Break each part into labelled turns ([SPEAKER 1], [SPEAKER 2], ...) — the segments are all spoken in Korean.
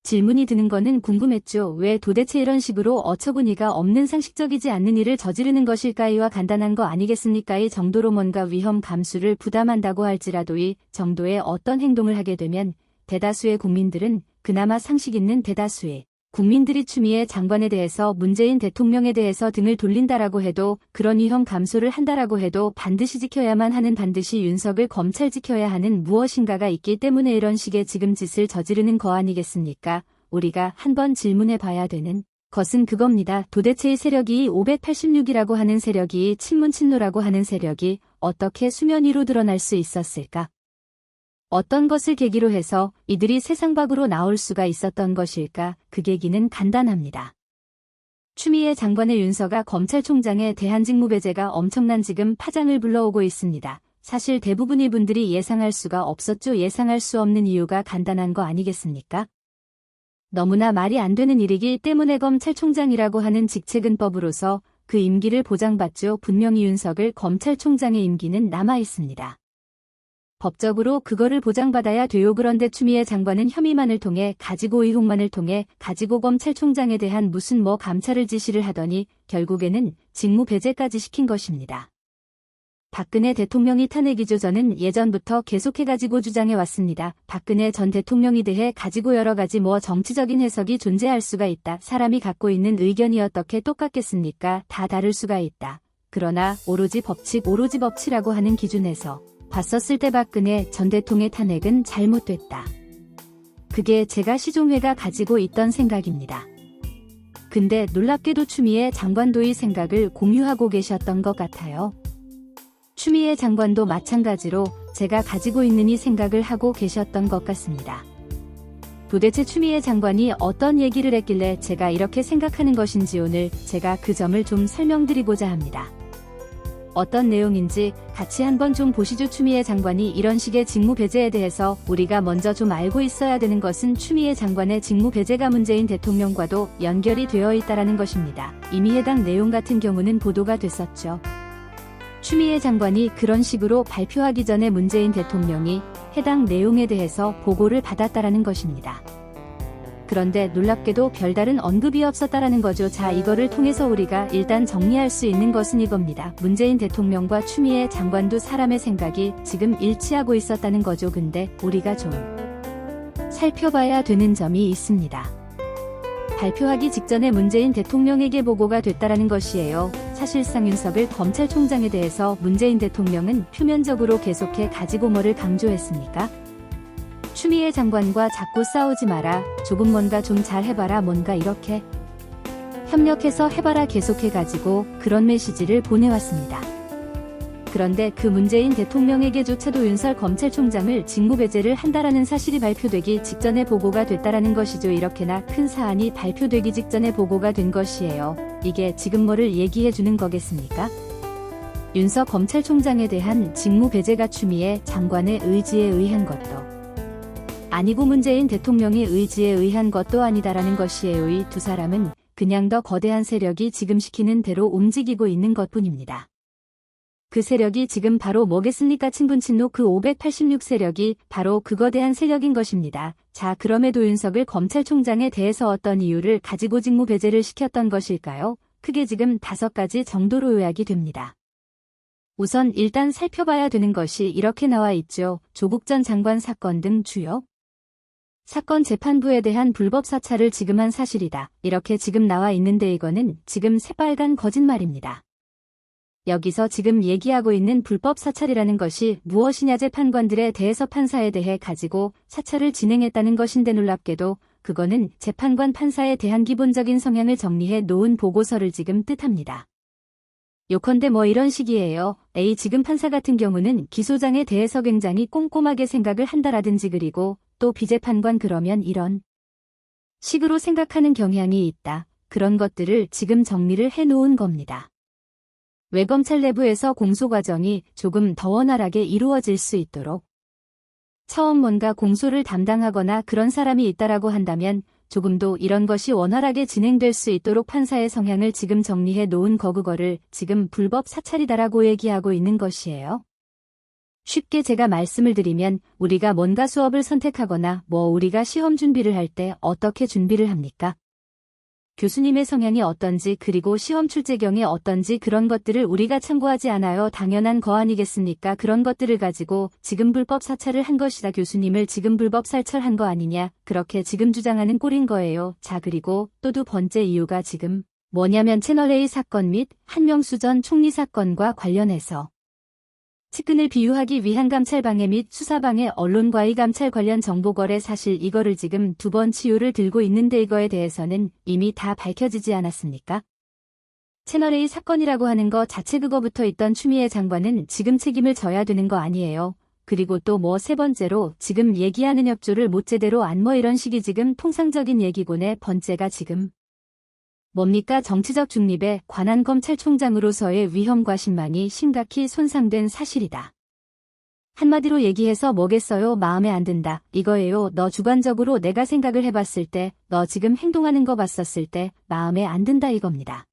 [SPEAKER 1] 질문이 드는 거는 궁금했죠. 왜 도대체 이런 식으로 어처구니가 없는 상식적이지 않는 일을 저지르는 것일까이와 간단한 거 아니겠습니까? 이 정도로 뭔가 위험 감수를 부담한다고 할지라도 이 정도의 어떤 행동을 하게 되면 대다수의 국민들은 그나마 상식 있는 대다수의 국민들이 추미애 장관에 대해서 문재인 대통령에 대해서 등을 돌린다라고 해도 그런 위험 감소를 한다라고 해도 반드시 지켜야만 하는 반드시 윤석을 검찰 지켜야 하는 무엇인가가 있기 때문에 이런 식의 지금 짓을 저지르는 거 아니겠습니까? 우리가 한번 질문해 봐야 되는 것은 그겁니다. 도대체 이 세력이 586이라고 하는 세력이 친문친노라고 하는 세력이 어떻게 수면 위로 드러날 수 있었을까? 어떤 것을 계기로 해서 이들이 세상 밖으로 나올 수가 있었던 것일까? 그 계기는 간단합니다. 추미애 장관의 윤서가 검찰총장에 대한 직무배제가 엄청난 지금 파장을 불러오고 있습니다. 사실 대부분의 분들이 예상할 수가 없었죠. 예상할 수 없는 이유가 간단한 거 아니겠습니까? 너무나 말이 안 되는 일이기 때문에 검찰총장이라고 하는 직책은 법으로서 그 임기를 보장받죠. 분명히 윤석열 검찰총장의 임기는 남아 있습니다. 법적으로 그거를 보장받아야 돼요. 그런데 추미애 장관은 혐의만을 통해 가지고 의혹만을 통해 가지고 검찰총장에 대한 무슨 감찰을 지시를 하더니 결국에는 직무 배제까지 시킨 것입니다. 박근혜 대통령이 탄핵이죠. 저는 예전부터 계속해가지고 주장해왔습니다. 박근혜 전 대통령에 대해 가지고 여러 가지 정치적인 해석이 존재할 수가 있다. 사람이 갖고 있는 의견이 어떻게 똑같겠습니까? 다 다를 수가 있다. 그러나 오로지 법치라고 하는 기준에서 봤었을 때 박근혜 전 대통령의 탄핵은 잘못됐다. 그게 제가 시종회가 가지고 있던 생각입니다. 근데 놀랍게도 추미애 장관도 이 생각을 공유하고 계셨던 것 같아요. 추미애 장관도 마찬가지로 제가 가지고 있는 이 생각을 하고 계셨던 것 같습니다. 도대체 추미애 장관이 어떤 얘기를 했길래 제가 이렇게 생각하는 것인지 오늘 제가 그 점을 좀 설명드리고자 합니다. 어떤 내용인지 같이 한번 좀 보시죠. 추미애 장관이 이런 식의 직무 배제에 대해서 우리가 먼저 좀 알고 있어야 되는 것은 추미애 장관의 직무 배제가 문재인 대통령과도 연결이 되어 있다는 것입니다. 이미 해당 내용 같은 경우는 보도가 됐었죠. 추미애 장관이 그런 식으로 발표하기 전에 문재인 대통령이 해당 내용에 대해서 보고를 받았다는 것입니다. 그런데 놀랍게도 별다른 언급이 없었다라는 거죠. 자, 이거를 통해서 우리가 일단 정리할 수 있는 것은 이겁니다. 문재인 대통령과 추미애 장관도 사람의 생각이 지금 일치하고 있었다는 거죠. 근데 우리가 좀 살펴봐야 되는 점이 있습니다. 발표하기 직전에 문재인 대통령에게 보고가 됐다라는 것이에요. 사실상 윤석열 검찰총장에 대해서 문재인 대통령은 표면적으로 계속해 가지고 뭐를 강조했습니까? 추미애 장관과 자꾸 싸우지 마라. 조금 뭔가 좀 잘 해봐라. 뭔가 이렇게 협력해서 해봐라. 계속해가지고 그런 메시지를 보내왔습니다. 그런데 그 문재인 대통령에게조차도 윤석열 검찰총장을 직무배제를 한다라는 사실이 발표되기 직전에 보고가 됐다라는 것이죠. 이렇게나 큰 사안이 발표되기 직전에 보고가 된 것이에요. 이게 지금 뭐를 얘기해주는 거겠습니까? 윤석 검찰총장에 대한 직무배제가 추미애 장관의 의지에 의한 것도 아니고 문재인 대통령의 의지에 의한 것도 아니다라는 것이에요. 이 두 사람은 그냥 더 거대한 세력이 지금 시키는 대로 움직이고 있는 것뿐입니다. 그 세력이 지금 바로 뭐겠습니까? 친분친노 그 586 세력이 바로 그 거대한 세력인 것입니다. 자, 그럼에도 윤석열 검찰총장에 대해서 어떤 이유를 가지고 직무 배제를 시켰던 것일까요? 크게 지금 5가지 정도로 요약이 됩니다. 우선 일단 살펴봐야 되는 것이 이렇게 나와 있죠. 조국 전 장관 사건 등 주요 사건 재판부에 대한 불법 사찰을 지금 한 사실이다. 이렇게 지금 나와 있는데 이거는 지금 새빨간 거짓말입니다. 여기서 지금 얘기하고 있는 불법 사찰이라는 것이 무엇이냐? 재판관들에 대해서 판사에 대해 가지고 사찰을 진행했다는 것인데 놀랍게도 그거는 재판관 판사에 대한 기본적인 성향을 정리해 놓은 보고서를 지금 뜻합니다. 요컨대 이런 식이에요. A 지금 판사 같은 경우는 기소장에 대해서 굉장히 꼼꼼하게 생각을 한다라든지 그리고 또 비재판관 그러면 이런 식으로 생각하는 경향이 있다. 그런 것들을 지금 정리를 해놓은 겁니다. 왜 검찰 내부에서 공소 과정이 조금 더 원활하게 이루어질 수 있도록 처음 뭔가 공소를 담당하거나 그런 사람이 있다라고 한다면 조금도 이런 것이 원활하게 진행될 수 있도록 판사의 성향을 지금 정리해 놓은 그거를 지금 불법 사찰이다라고 얘기하고 있는 것이에요. 쉽게 제가 말씀을 드리면 우리가 뭔가 수업을 선택하거나 우리가 시험 준비를 할 때 어떻게 준비를 합니까? 교수님의 성향이 어떤지 그리고 시험 출제경이 어떤지 그런 것들을 우리가 참고하지 않아요. 당연한 거 아니겠습니까? 그런 것들을 가지고 지금 불법 사찰을 한 것이다. 교수님을 지금 불법 사찰한 거 아니냐. 그렇게 지금 주장하는 꼴인 거예요. 자, 그리고 또 두 번째 이유가 지금 뭐냐면 채널A 사건 및 한명수 전 총리 사건과 관련해서 측근을 비유하기 위한 감찰방해 및 수사방해 언론과의 감찰 관련 정보거래 사실 이거를 지금 두 번 치유를 들고 있는데 이거에 대해서는 이미 다 밝혀지지 않았습니까? 채널A 사건이라고 하는 거 자체 그거부터 있던 추미애 장관은 지금 책임을 져야 되는 거 아니에요. 그리고 또 세 번째로 지금 얘기하는 협조를 못 제대로 안 이런 식이 지금 통상적인 얘기고네 번째가 지금 뭡니까? 정치적 중립에 관한 검찰총장으로서의 위험과 신망이 심각히 손상된 사실이다. 한마디로 얘기해서 뭐겠어요? 마음에 안 든다. 이거예요. 너 주관적으로 내가 생각을 해봤을 때, 너 지금 행동하는 거 봤었을 때 마음에 안 든다 이겁니다.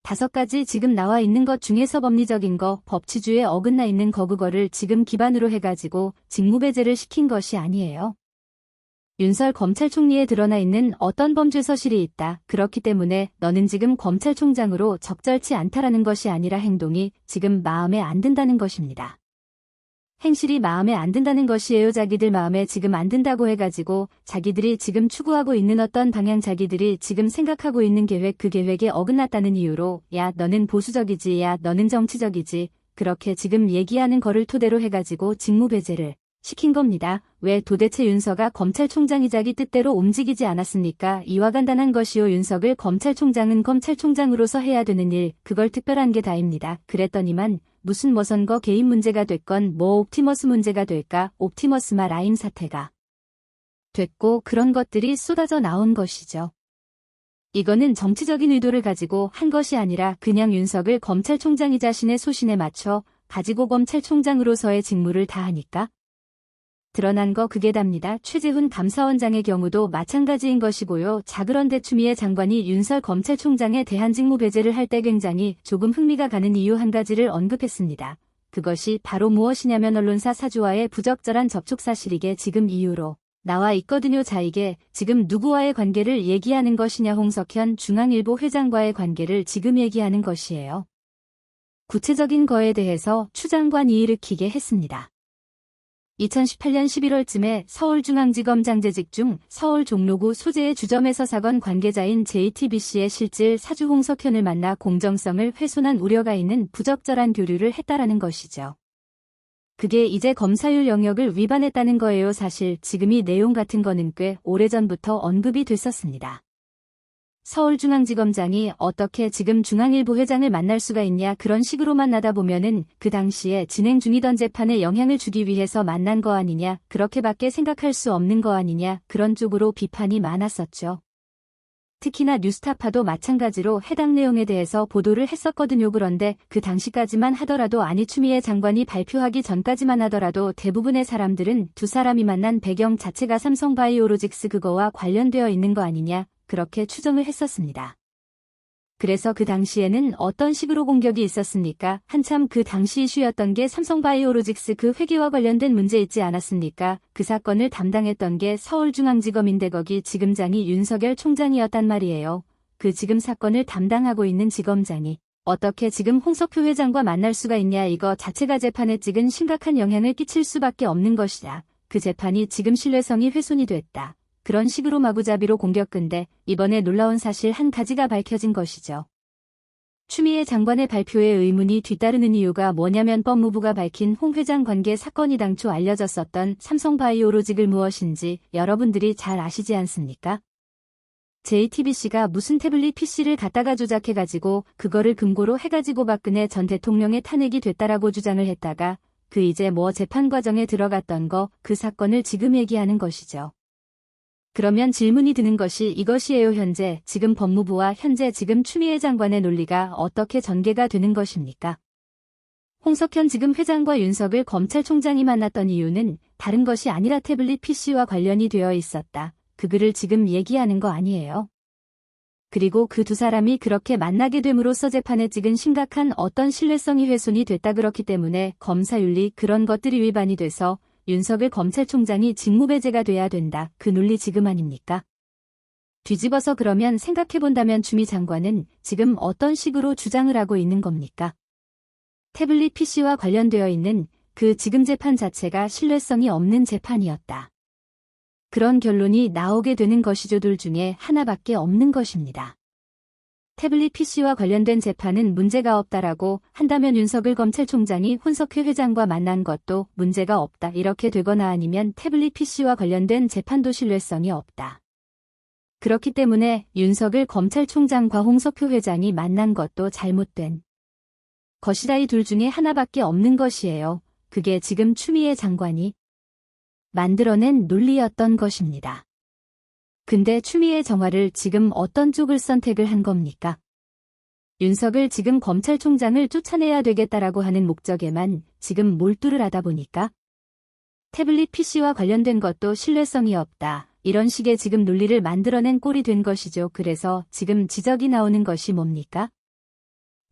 [SPEAKER 1] 5가지 지금 나와 있는 것 중에서 법리적인 거, 법치주의에 어긋나 있는 거 그거를 지금 기반으로 해가지고 직무배제를 시킨 것이 아니에요. 윤석 검찰총리에 드러나 있는 어떤 범죄 서실이 있다. 그렇기 때문에 너는 지금 검찰총장으로 적절치 않다라는 것이 아니라 행동이 지금 마음에 안 든다는 것입니다. 행실이 마음에 안 든다는 것이에요. 자기들 마음에 지금 안 든다고 해가지고 자기들이 지금 추구하고 있는 어떤 방향 자기들이 지금 생각하고 있는 계획 그 계획에 어긋났다는 이유로 야 너는 보수적이지 야 너는 정치적이지 그렇게 지금 얘기하는 거를 토대로 해가지고 직무배제를 시킨 겁니다. 왜 도대체 윤석아 검찰총장이 자기 뜻대로 움직이지 않았습니까? 이와 간단한 것이요. 윤석을 검찰총장은 검찰총장으로서 해야 되는 일, 그걸 특별한 게 다입니다. 그랬더니만 무슨 선거 개인 문제가 됐건 옵티머스 문제가 될까? 옵티머스마 라임 사태가 됐고 그런 것들이 쏟아져 나온 것이죠. 이거는 정치적인 의도를 가지고 한 것이 아니라 그냥 윤석을 검찰총장이 자신의 소신에 맞춰 가지고 검찰총장으로서의 직무를 다하니까 드러난 거 그게 답니다. 최재훈 감사원장의 경우도 마찬가지인 것이고요. 자 그런데 추미애 장관이 윤석 검찰총장에 대한 직무 배제를 할 때 굉장히 조금 흥미가 가는 이유 한 가지를 언급했습니다. 그것이 바로 무엇이냐면 언론사 사주와의 부적절한 접촉 사실이게 지금 이유로 나와 있거든요. 자 이게 지금 누구와의 관계를 얘기하는 것이냐 홍석현 중앙일보 회장과의 관계를 지금 얘기하는 것이에요. 구체적인 거에 대해서 추 장관이 일으키게 했습니다. 2018년 11월쯤에 서울중앙지검장 재직 중 서울 종로구 소재의 주점에서 사건 관계자인 JTBC의 실질 사주 홍석현을 만나 공정성을 훼손한 우려가 있는 부적절한 교류를 했다라는 것이죠. 그게 이제 검사율 영역을 위반했다는 거예요. 사실 지금 이 내용 같은 거는 꽤 오래전부터 언급이 됐었습니다. 서울중앙지검장이 어떻게 지금 중앙일보 회장을 만날 수가 있냐 그런 식으로 만나다 보면은 그 당시에 진행 중이던 재판에 영향을 주기 위해서 만난 거 아니냐 그렇게밖에 생각할 수 없는 거 아니냐 그런 쪽으로 비판이 많았었죠. 특히나 뉴스타파도 마찬가지로 해당 내용에 대해서 보도를 했었거든요. 그런데 그 당시까지만 하더라도 아니 추미애 장관이 발표하기 전까지만 하더라도 대부분의 사람들은 두 사람이 만난 배경 자체가 삼성바이오로직스 그거와 관련되어 있는 거 아니냐 그렇게 추정을 했었습니다. 그래서 그 당시에는 어떤 식으로 공격이 있었습니까? 한참 그 당시 이슈였던 게 삼성바이오로직스 그 회계와 관련된 문제 있지 않았습니까? 그 사건을 담당했던 게 서울중앙지검인데 거기 지검장이 윤석열 총장이었단 말이에요. 그 지금 사건을 담당하고 있는 지검장이 어떻게 지금 홍석표 회장과 만날 수가 있냐 이거 자체가 재판에 지금 심각한 영향을 끼칠 수밖에 없는 것이다. 그 재판이 지금 신뢰성이 훼손이 됐다. 그런 식으로 마구잡이로 공격근데 이번에 놀라운 사실 한 가지가 밝혀진 것이죠. 추미애 장관의 발표에 의문이 뒤따르는 이유가 뭐냐면 법무부가 밝힌 홍 회장 관계 사건이 당초 알려졌었던 삼성바이오로직을 무엇인지 여러분들이 잘 아시지 않습니까? JTBC가 무슨 태블릿 PC를 갖다가 조작해가지고 그거를 금고로 해가지고 박근혜 전 대통령의 탄핵이 됐다라고 주장을 했다가 그 이제 재판 과정에 들어갔던 거 그 사건을 지금 얘기하는 것이죠. 그러면 질문이 드는 것이 이것이에요. 현재 지금 법무부와 현재 지금 추미애 장관의 논리가 어떻게 전개가 되는 것입니까? 홍석현 지금 회장과 윤석을 검찰총장이 만났던 이유는 다른 것이 아니라 태블릿 PC와 관련이 되어 있었다. 그 글을 지금 얘기하는 거 아니에요. 그리고 그 두 사람이 그렇게 만나게 됨으로써 재판에 찍은 심각한 어떤 신뢰성이 훼손이 됐다. 그렇기 때문에 검사윤리 그런 것들이 위반이 돼서 윤석열 검찰총장이 직무배제가 돼야 된다. 그 논리 지금 아닙니까? 뒤집어서 그러면 생각해본다면 추미애 장관은 지금 어떤 식으로 주장을 하고 있는 겁니까? 태블릿 PC와 관련되어 있는 그 지금 재판 자체가 신뢰성이 없는 재판이었다. 그런 결론이 나오게 되는 것이죠. 둘 중에 하나밖에 없는 것입니다. 태블릿 PC와 관련된 재판은 문제가 없다라고 한다면 윤석열 검찰총장이 손석희 회장과 만난 것도 문제가 없다. 이렇게 되거나 아니면 태블릿 PC와 관련된 재판도 신뢰성이 없다. 그렇기 때문에 윤석열 검찰총장과 홍석표 회장이 만난 것도 잘못된 것이다. 이 둘 중에 하나밖에 없는 것이에요. 그게 지금 추미애 장관이 만들어낸 논리였던 것입니다. 근데 추미애 정화를 지금 어떤 쪽을 선택을 한 겁니까? 윤석열 지금 검찰총장을 쫓아내야 되겠다라고 하는 목적에만 지금 몰두를 하다 보니까 태블릿 PC와 관련된 것도 신뢰성이 없다. 이런 식의 지금 논리를 만들어낸 꼴이 된 것이죠. 그래서 지금 지적이 나오는 것이 뭡니까?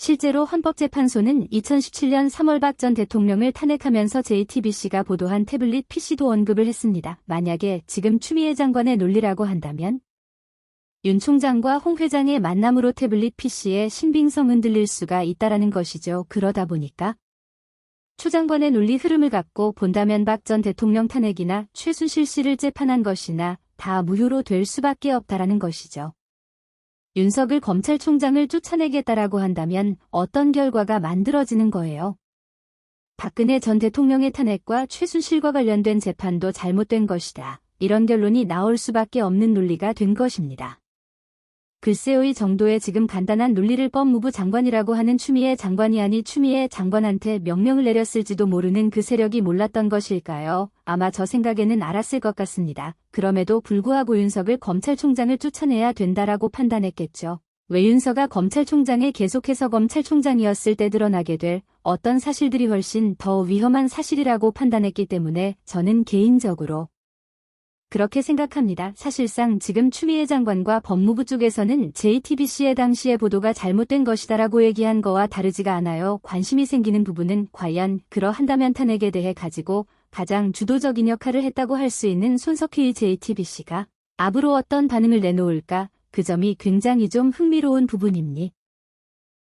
[SPEAKER 1] 실제로 헌법재판소는 2017년 3월 박 전 대통령을 탄핵하면서 JTBC가 보도한 태블릿 PC도 언급을 했습니다. 만약에 지금 추미애 장관의 논리라고 한다면 윤 총장과 홍 회장의 만남으로 태블릿 PC의 신빙성 흔들릴 수가 있다라는 것이죠. 그러다 보니까 추 장관의 논리 흐름을 갖고 본다면 박 전 대통령 탄핵이나 최순실 씨를 재판한 것이나 다 무효로 될 수밖에 없다라는 것이죠. 윤석열 검찰총장을 쫓아내겠다라고 한다면 어떤 결과가 만들어지는 거예요? 박근혜 전 대통령의 탄핵과 최순실과 관련된 재판도 잘못된 것이다. 이런 결론이 나올 수밖에 없는 논리가 된 것입니다. 글쎄요, 이 정도의 지금 간단한 논리를 법무부 장관이라고 하는 추미애 장관이 아니 추미애 장관한테 명령을 내렸을지도 모르는 그 세력이 몰랐던 것일까요? 아마 저 생각에는 알았을 것 같습니다. 그럼에도 불구하고 윤석열 검찰총장을 쫓아내야 된다라고 판단했겠죠. 외윤서가 검찰총장에 계속해서 검찰총장이었을 때 드러나게 될 어떤 사실들이 훨씬 더 위험한 사실이라고 판단했기 때문에 저는 개인적으로 그렇게 생각합니다. 사실상 지금 추미애 장관과 법무부 쪽에서는 JTBC의 당시의 보도가 잘못된 것이다라고 얘기한 거와 다르지가 않아요. 관심이 생기는 부분은 과연 그러한다면 탄핵에 대해 가지고 가장 주도적인 역할을 했다고 할 수 있는 손석희 JTBC가 앞으로 어떤 반응을 내놓을까? 그 점이 굉장히 좀 흥미로운 부분입니다.